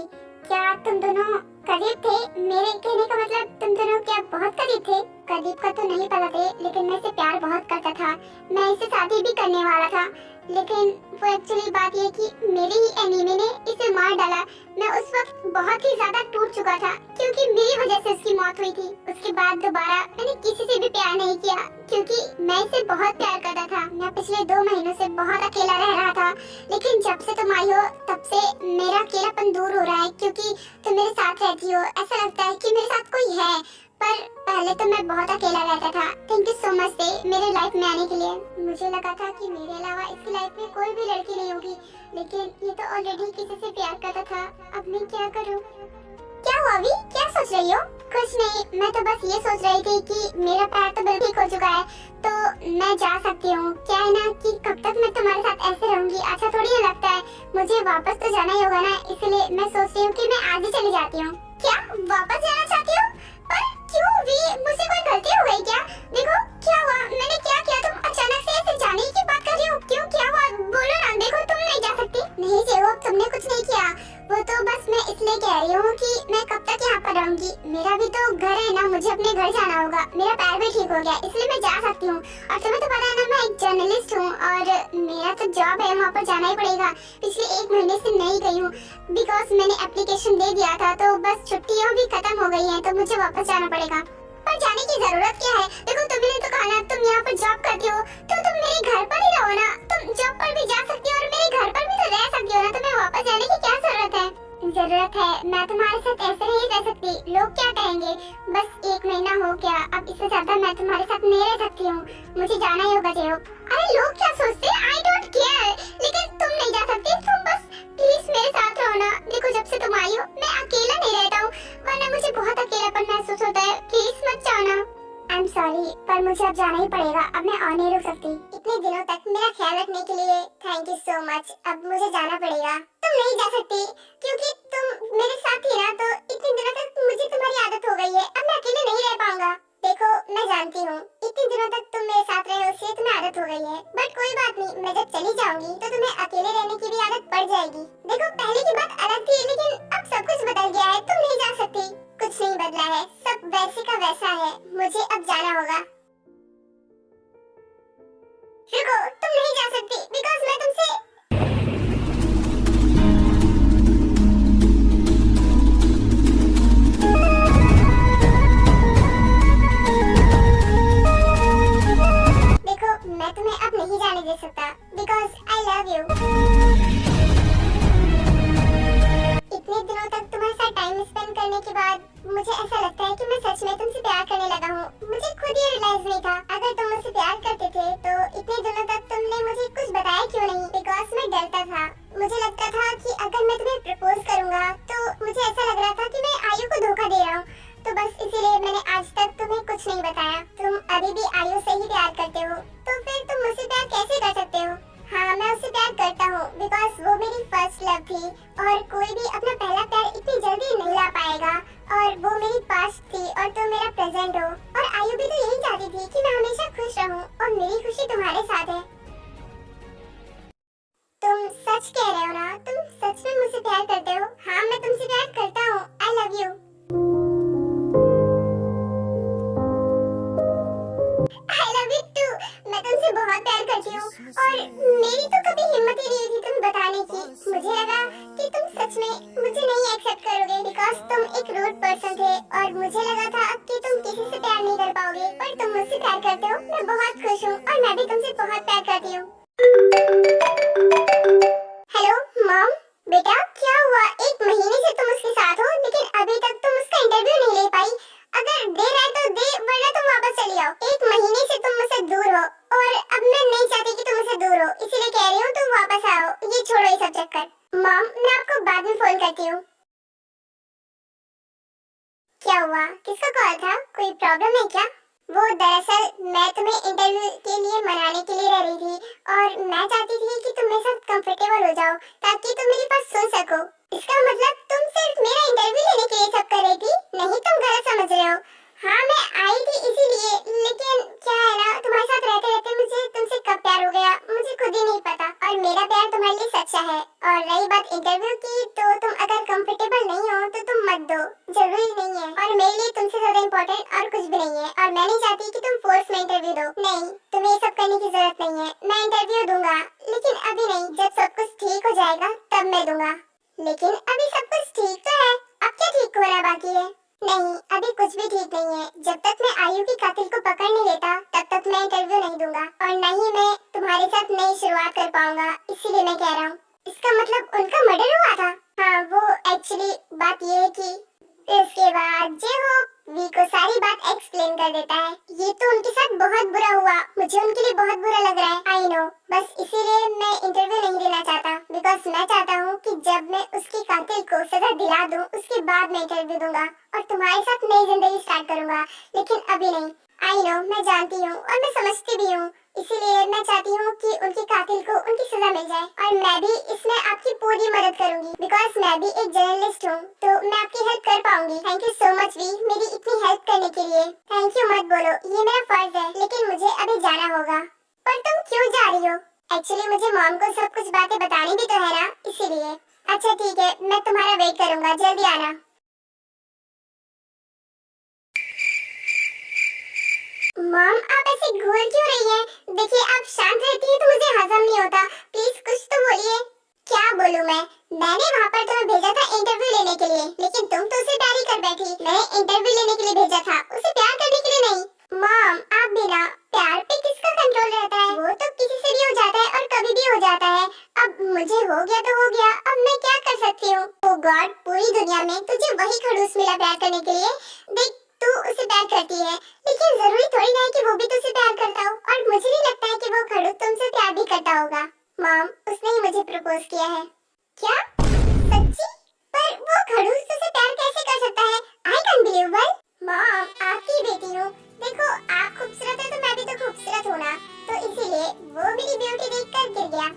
क्या तुम दोनों करीब थे? मेरे कहने का मतलब तुम दोनों क्या बहुत करीब थे? करीब का तो नहीं पता थे, लेकिन मैं इसे प्यार बहुत करता था। मैं इसे शादी भी करने वाला था, लेकिन वो एक्चुअली बात ये कि मेरी ही एनिमी ने इसे मार डाला। मैं उस वक्त बहुत ही ज्यादा टूट चुका था, क्योंकि मेरी वजह से उसकी मौत हुई थी। उसके बाद दोबारा मैंने किसी से भी प्यार नहीं किया, क्योंकि मैं इसे बहुत प्यार करता था। मैं पिछले 2 महीनों से बहुत अकेला रह रहा था, लेकिन जब से तुम आई हो तब से मेरा अकेलापन दूर हो रहा है, क्योंकि तुम मेरे साथ रहती हो। ऐसा लगता है कि मेरे साथ कोई है, पर पहले तो मैं बहुत अकेला रहता था। थैंक यू सो मच मेरे लाइफ में आने के लिए। मुझे लगा था कि मेरे अलावा इसकी लाइफ में कोई भी लड़की नहीं होगी, लेकिन ये तो ऑलरेडी किसी से प्यार करता था। अब मैं क्या करूं? क्या हुआ अभी? क्या सोच रही हो? कुछ नहीं, मैं तो बस ये सोच रही थी कि मेरा पैर तो बिल्कुल ठीक हो चुका है, तो मैं जा सकती हूँ। क्या है ना कि कब तक मैं तुम्हारे साथ ऐसे रहूंगी? अच्छा थोड़ी ना लगता है, मुझे वापस तो जाना ही होगा ना, इसलिए मैं सोच रही हूँ कि मैं आज ही चली जाती हूँ। क्या वापस जाना चाहती हो? पर क्यों भी? मुझसे कोई गलती हो गई क्या? देखो क्या हुआ, मैंने क्या किया? तुम अचानक से ऐसे जाने की बात कर रही हो? क्यों, क्या हुआ? बोलो ना। देखो तुम नहीं जा सकती। नहीं जेहोप, तुमने कुछ नहीं किया। वो तो बस मैं इसलिए कह रही हूँ कि मैं कब तक यहाँ पर रहूंगी? मेरा भी तो घर है ना, मुझे अपने घर जाना होगा। मेरा पैर भी ठीक हो गया, इसलिए मैं जा सकती हूँ। और तुम्हें तो पता है ना, मैं एक जर्नलिस्ट हूँ और मेरा तो जॉब है, वहाँ पर जाना ही पड़ेगा। पिछले 1 महीने से नहीं गई हूँ, बिकॉज मैंने एप्लीकेशन दे दिया था, तो बस छुट्टियाँ भी खत्म हो गई है, तो मुझे वापस जाना पड़ेगा। पर जाने की जरूरत क्या है? देखो तुमने तो कहा ना तुम यहाँ पर जॉब करती हो, तो तुम मेरे घर पर ही रहो ना। तुम जॉब पर भी जा सकती हो और मेरे घर पर भी तो रह सकती हो ना। तुम्हें वापस जाने की क्या जरूरत है? जरूरत है, मैं तुम्हारे साथ ऐसे नहीं रह सकती। लोग क्या कहेंगे? बस 1 महीना हो गया, अब इससे ज्यादा मैं तुम्हारे साथ नहीं रह सकती हूँ। मुझे जाना ही होगा जेहोप। अरे लोग क्या सोचते हैं, आई डोंट केयर, लेकिन तुम नहीं जा सकती। तुम बस प्लीज मेरे साथ रहो ना। देखो जब से तुम आई हो मैं अकेला नहीं रहता हूँ, वरना मुझे बहुत अकेलापन महसूस होता है। प्लीज मत जाओ ना। आई एम सॉरी, पर मुझे अब जाना ही पड़ेगा। अब मैं और नहीं रुक सकती। इतने दिनों तक मेरा ख्याल रखने के लिए थैंक यू सो मच। अब मुझे जाना पड़ेगा। तुम नहीं जा सकती, क्योंकि तुम मेरे साथ थी ना, तो इतने दिनों तक मुझे तुम्हारी आदत हो गई है। अब मैं अकेले नहीं रह पाऊंगा। देखो मैं जानती हूँ इतने दिनों तक तुम मेरे साथ रहे हो, इसलिए तुम्हें आदत हो गई है, बट कोई बात नहीं। मैं जब चली जाऊंगी तो तुम्हें अकेले रहने की भी आदत पड़ जाएगी। देखो पहले की बात अलग थी, लेकिन अब सब कुछ बदल गया है। तुम नहीं जा सकती। कुछ नहीं बदला है, सब वैसे का वैसा है। मुझे अब जाना होगा। रुको, तुम नहीं जा सकती, बिकॉज मैं तुमसे मैं तुम्हें अब नहीं जाने दे सकता, बिकॉज आई लव यू। इतने दिनों तक तुम्हारे साथ टाइम स्पेंड करने के बाद मुझे ऐसा लगता है कि मैं सच में तुमसे प्यार करने लगा हूँ। मुझे खुद ही रियलाइज नहीं था। अगर तुम मुझसे प्यार करते थे तो इतने दिनों तक तुमने मुझे कुछ बताया क्यों नहीं? बिकॉज मैं डरता था। मुझे लगता था कि अगर मैं तुम्हें प्रपोज करूंगा तो मुझे ऐसा लग रहा था कि मैं आयु को धोखा दे रहा हूँ, तो बस इसीलिए मैंने आज तक तुम्हें कुछ नहीं बताया। तुम अभी भी आयु से ही प्यार करते हो, तो फिर तुम मुझसे प्यार कैसे कर सकते हो? हाँ मैं उससे प्यार करता हूँ, बिकॉज वो मेरी फर्स्ट लव थी और कोई भी अपना पहला प्यार इतनी जल्दी नहीं ला पाएगा। और वो मेरी पास्ट थी और तुम मेरा प्रेजेंट हो। और आयु भी तो यही चाहती थी कि मैं हमेशा खुश रहूँ, और मेरी खुशी तुम्हारे साथ है। तुम सच कह रहे हो ना? तुम सच में मुझसे प्यार करते हो? हाँ मैं तुमसे प्यार करता हूँ। आई love you. I love you too। मैं तुमसे बहुत प्यार करती हूँ, और मेरी तो कभी हिम्मत ही नहीं थी तुम बताने की। मुझे लगा कि तुम सच में मुझे नहीं एक्सेप्ट करोगे, बिकॉज तुम एक रूड पर्सन थे, और मुझे लगा था कि तुम किसी से प्यार नहीं कर पाओगे, पर तुम मुझसे प्यार करते हो। मैं बहुत खुश हूँ, और मैं भी तुमसे बहुत प्यार करती हूँ। हेलो मॉम, बेटा क्या हुआ? 1 महीने से तुम उसके साथ हो, लेकिन अभी तक तुम उसका इंटरव्यू नहीं ले क्या हुआ? किसका कॉल था? कोई प्रॉब्लम है क्या? वो दरअसल मैं तुम्हें इंटरव्यू के लिए मनाने के लिए रह रही थी और मैं चाहती थी कि तुम मेरे साथ कंफर्टेबल हो जाओ ताकि तुम मेरी बात सुन सको। इसका मतलब तुम सिर्फ मेरा इंटरव्यू लेने के लिए सब कर रही थी? नहीं, तुम गलत समझ रहे हो। हाँ, मैं आई थी इसीलिए, लेकिन क्या है ना, तुम्हारे साथ रहते रहते मुझे तुमसे कब प्यार हो गया मुझे खुद ही नहीं पता, और मेरा प्यार तुम्हारे लिए सच्चा है। और रही बात इंटरव्यू की, तो तुम अगर कंफर्टेबल नहीं हो तो तुम मत दो, जरूरी नहीं है, और मेरे लिए तुमसे ज्यादा इम्पोर्टेंट और कुछ भी नहीं है, और मैं नहीं चाहती कि तुम फोर्स में इंटरव्यू दो। नहीं, तुम्हें ये सब करने की जरूरत नहीं है। मैं इंटरव्यू दूंगा, लेकिन अभी नहीं, जब सब कुछ ठीक हो जाएगा तब मैं दूंगा। लेकिन अभी सब कुछ ठीक तो है, अब क्या ठीक होना बाकी है? नहीं, अभी कुछ भी ठीक नहीं है। जब तक मैं आयु की कातिल को पकड़ नहीं लेता तब तक मैं इंटरव्यू नहीं दूंगा, और न ही मैं तुम्हारे साथ नई शुरुआत कर पाऊंगा, इसीलिए मैं कह रहा हूँ। इसका मतलब उनका मर्डर हुआ था? हाँ, वो एक्चुअली बात ये है कि इसके बाद जे हो वी को सारी बात एक्सप्लेन कर देता है। ये तो उनके साथ बहुत बुरा हुआ, मुझे उनके लिए बहुत बुरा लग रहा है, आई नो। बस इसीलिए मैं इंटरव्यू नहीं देना चाहता, बिकॉज मैं चाहता हूँ कि जब मैं उसके कातिल को सजा दिला दूँ उसके बाद मैं इंटरव्यू दूंगा और तुम्हारे साथ नई जिंदगी स्टार्ट करूंगा, लेकिन अभी नहीं। आई नो, मैं जानती हूँ और मैं समझती भी हूँ, इसीलिए मैं चाहती हूँ कि उनके कातिल को उनकी सजा मिल जाए, और मैं भी इसमें आपकी पूरी मदद करूंगी, बिकॉज मैं भी एक जर्नलिस्ट हूँ, तो मैं आपकी हेल्प कर पाऊंगी। Thank you so much V, मेरी इतनी हेल्प करने के लिए। थैंक यू मत बोलो, ये मेरा फर्ज है, लेकिन मुझे अभी जाना होगा। पर तुम क्यों जा रही हो? एक्चुअली मुझे मॉम को सब कुछ बातें बतानी भी तो है ना, इसीलिए। अच्छा ठीक है, मैं तुम्हारा वेट करूंगा, जल्दी आना। मॉम, आप ऐसे घूर क्यों रही हैं? देखिए, आप शांत रहती हैं तो मुझे हजम नहीं होता, प्लीज कुछ तो बोलिए। क्या बोलूं मैं? मैंने वहाँ पर तुम्हें भेजा था इंटरव्यू लेने के लिए, लेकिन तुम तो उसे प्यार ही कर बैठी। मैंने इंटरव्यू लेने के लिए भेजा था, उसे प्यार करने के लिए नहीं। मॉम, आप भी ना, प्यार पे किसका कंट्रोल रहता है? वो तो किसी से भी हो जाता है और कभी भी हो जाता है। अब मुझे हो गया तो हो गया, अब मैं क्या कर सकती हूँ? ओ गॉड, पूरी दुनिया में तुझे वही खड़ूस मिला प्यार करने के लिए। देख, तू उसे प्यार करती है, लेकिन जरूरी थोड़ी ना है कि वो भी तुझसे प्यार करता हो, और मुझे नहीं लगता है कि वो खड़ूस तुमसे प्यार भी करता होगा। मॉम, उसने ही मुझे प्रपोज किया है। क्या? सच्ची? पर वो खड़ूस तुझसे प्यार कैसे कर सकता है? I can believe. मॉम, आपकी बेटी हूँ, देखो आप खूबसूरत है तो मैं भी तो खूबसूरत हूँ ना, तो इसीलिए वो मेरी ब्यूटी देखकर गिर गया।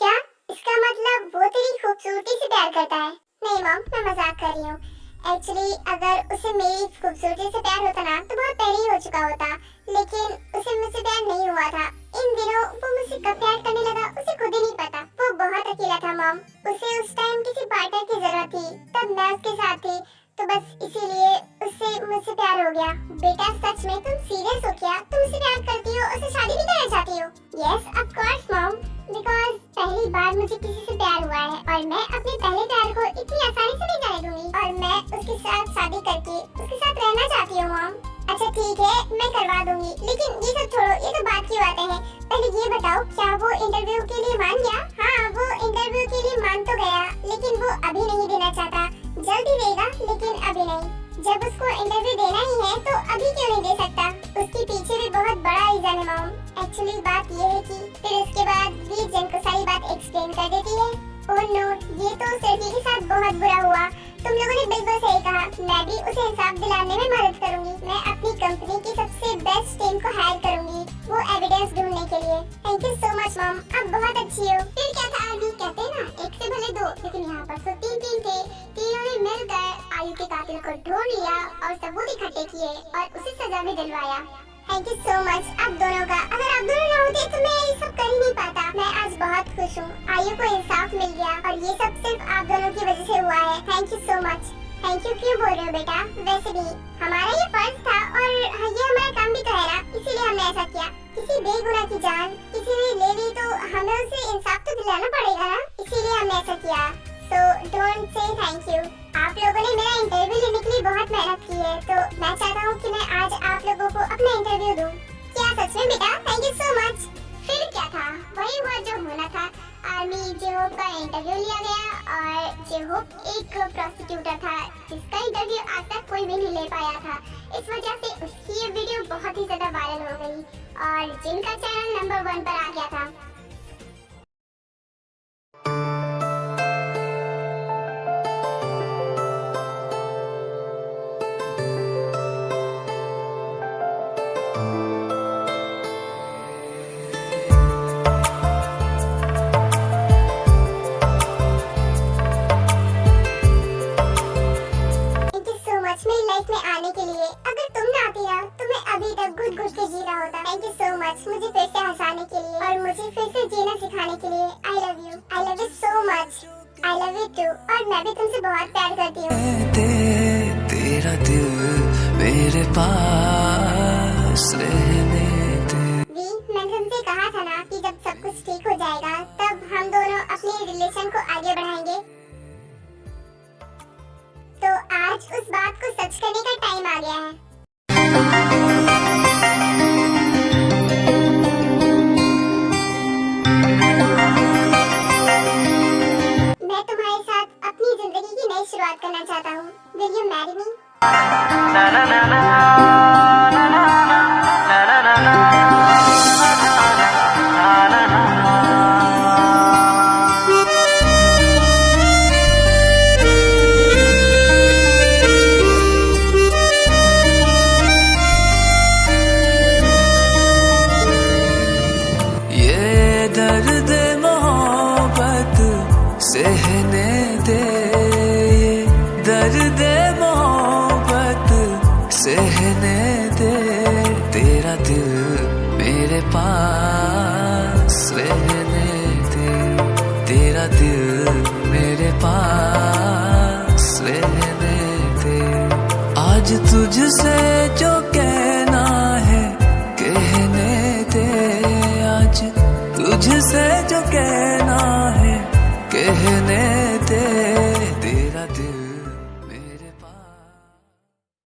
क्या? इसका मतलब वो तेरी खूबसूरती से प्यार करता है? नहीं मॉम, मैं मजाक कर रही हूँ। एक्चुअली अगर उसे मेरी खूबसूरती से प्यार होता ना तो बहुत पहले ही हो चुका होता, लेकिन उसे मुझसे प्यार नहीं हुआ था। इन दिनों वो मुझसे कब प्यार करने लगा उसे खुद ही नहीं पता। वो बहुत अकेला था मॉम, उसे उस टाइम किसी पार्टनर की जरूरत थी, तब मैं उसके साथ थी, तो बस इसीलिए उससे मुझसे प्यार हो गया। बेटा सच में तुम सीरियस हो क्या? तुम उसे प्यार करती हो, उससे शादी भी करना चाहती हो? Yes of course mom, because पहली बार मुझे किसी से प्यार हुआ है और मैं अपने पहले प्यार को इतनी आसानी से नहीं जाने दूंगी, और मैं उसके साथ शादी करके उसके साथ रहना चाहती हूँ मॉम। अच्छा ठीक है, मैं करवा दूंगी, लेकिन ये सब छोड़ो, ये तो बात की बातें हैं। पहले ये बताओ, क्या वो इंटरव्यू के लिए मान गया? हाँ, वो इंटरव्यू के लिए मान तो गया, लेकिन वो अभी नहीं देना चाहता, जल्दी देगा, लेकिन अभी नहीं। जब उसको इंटरव्यू देना ही है तो अभी क्यों नहीं दे सकता? उसके पीछे भी बहुत बड़ा रीजन है मॉम। एक्चुअली बात ये है कि फिर उसके बाद भी जन को सारी बात एक्सप्लेन कर देती है। ओह नो, ये तो सेल्फी के साथ बहुत बुरा हुआ। तुम लोगों ने बिल्कुल सही कहा, मैं भी उसे इंसाफ दिलाने में मदद करूंगी। मैं अपनी कंपनी की सबसे बेस्ट टीम को हायर करूंगी वो एविडेंस ढूंढने के लिए। Thank you so much mom, आप बहुत अच्छी हो। फिर क्या था आदमी, कहते हैं ना, एक से भले दो, लेकिन यहाँ पर तो तीन तीन थे। तीनों ने मिलकर आयु के कातिल को ढूंढ लिया और सबूत इकट्ठे किए और उसे सजा भी दिलवाया। थैंक यू सो मच आप दोनों का। अगर आप दोनों ना होते तो मैं ये सब कर ही नहीं पाता। मैं आज बहुत खुश हूँ, आयु को इंसाफ मिल गया, और ये सब सिर्फ आप दोनों की वजह से हुआ है। Thank you so much. Thank you क्यों बोल रहे हो बेटा? वैसे भी हमारा ये फर्ज था, और ये हमारा काम भी तो है ना, इसीलिए हमने ऐसा किया। किसी बेगुनाह की जान किसी ने ले ली तो हमें उसे इंसाफ तो दिलाना पड़ेगा ना, इसीलिए हमने ऐसा किया। So don't say thank you। आप लोगों ने मेरा इंटरव्यू लेने के लिए बहुत मेहनत की है, तो मैं चाहता हूँ कि मैं आज आप लोगों को अपना इंटरव्यू दूँ। क्या सच में बेटा? Thank you so much. फिर क्या था, वही हुआ जो होना था। आर्मी जेहोप का इंटरव्यू लिया गया, और जेहोप एक प्रोसिक्यूटर था जिसका इंटरव्यू आज तक कोई भी नहीं ले पाया था। इस वजह से उसकी ये वीडियो बहुत ही ज्यादा वायरल हो गई, और जिनका चैनल नंबर 1 पर आ गया था। लाइफ में आने के लिए। अगर तुम ना आती ना तो मैं अभी तक घुट घुट के जी रहा होता। थैंक यू सो मच मुझे फिर से हंसाने के लिए और मुझे फिर से जीना सिखाने के लिए। I love you so much. I love you too. और मैं भी तुमसे बहुत प्यार करती हूँ। तेरा दिल मेरे पास रहने दे। मैंने तुमसे कहा था ना कि जब सब कुछ ठीक हो जाएगा तब हम दोनों अपने रिलेशन को आगे बढ़ाएंगे। तो आज उस बात को सच करने का टाइम आ गया है। मैं तुम्हारे साथ अपनी जिंदगी की नई शुरुआत करना चाहता हूँ। Will you marry me? ना ना ना ना ना ना ना ना ना ये दर्द मोहब्बत सहने दे, ये दर्द मोहब्बत सहने दे। तेरा दिल मेरे पास रहने दे, तेरा दिल मेरे पास रहने दे। आज तुझसे जो कहना है कहने दे, आज तुझसे जो कहना है कहने